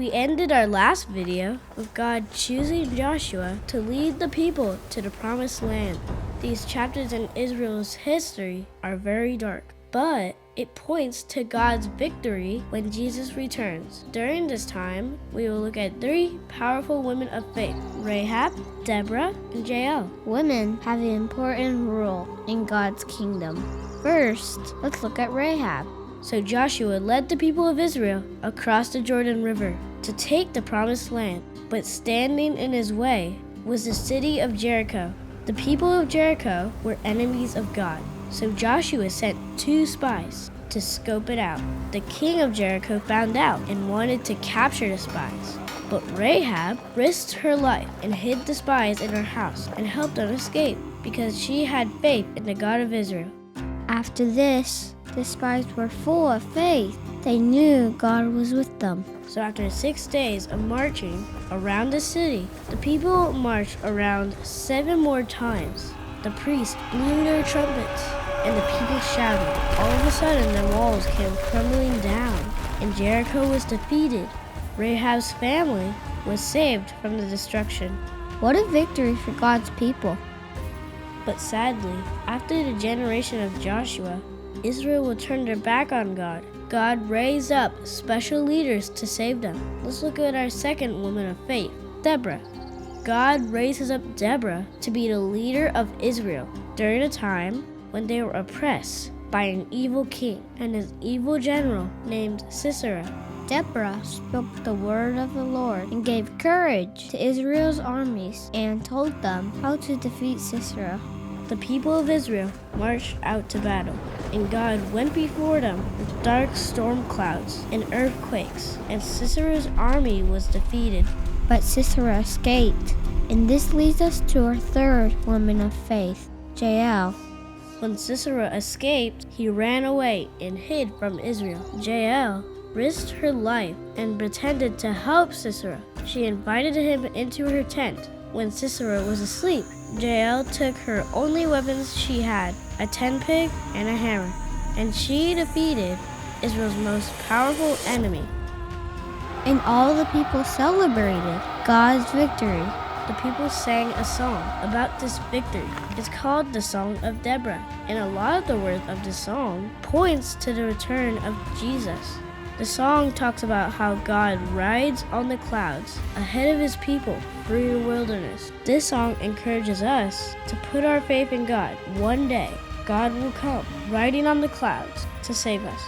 We ended our last video with God choosing Joshua to lead the people to the promised land. These chapters in Israel's history are very dark, but it points to God's victory when Jesus returns. During this time, we will look at 3 powerful women of faith: Rahab, Deborah, and Jael. Women have an important role in God's kingdom. First, let's look at Rahab. So Joshua led the people of Israel across the Jordan River to take the promised land, but standing in his way was the city of Jericho. The people of Jericho were enemies of God, so Joshua sent 2 spies to scope it out. The king of Jericho found out and wanted to capture the spies, but Rahab risked her life and hid the spies in her house and helped them escape because she had faith in the God of Israel. After this, the spies were full of faith. They knew God was with them. So after 6 days of marching around the city, the people marched around 7 more times. The priests blew their trumpets, and the people shouted. All of a sudden, the walls came crumbling down, and Jericho was defeated. Rahab's family was saved from the destruction. What a victory for God's people. But sadly, after the generation of Joshua, Israel will turn their back on God. God raised up special leaders to save them. Let's look at our second woman of faith, Deborah. God raises up Deborah to be the leader of Israel during a time when they were oppressed by an evil king and his evil general named Sisera. Deborah spoke the word of the Lord and gave courage to Israel's armies and told them how to defeat Sisera. The people of Israel marched out to battle, and God went before them with dark storm clouds and earthquakes, and Sisera's army was defeated. But Sisera escaped, and this leads us to our third woman of faith, Jael. When Sisera escaped, he ran away and hid from Israel. Jael risked her life and pretended to help Sisera. She invited him into her tent when Sisera was asleep. Jael took her only weapons she had, a tent peg and a hammer, and she defeated Israel's most powerful enemy. And all the people celebrated God's victory. The people sang a song about this victory. It's called the Song of Deborah, and a lot of the words of the song points to the return of Jesus. The song talks about how God rides on the clouds ahead of his people through the wilderness. This song encourages us to put our faith in God. One day, God will come riding on the clouds to save us.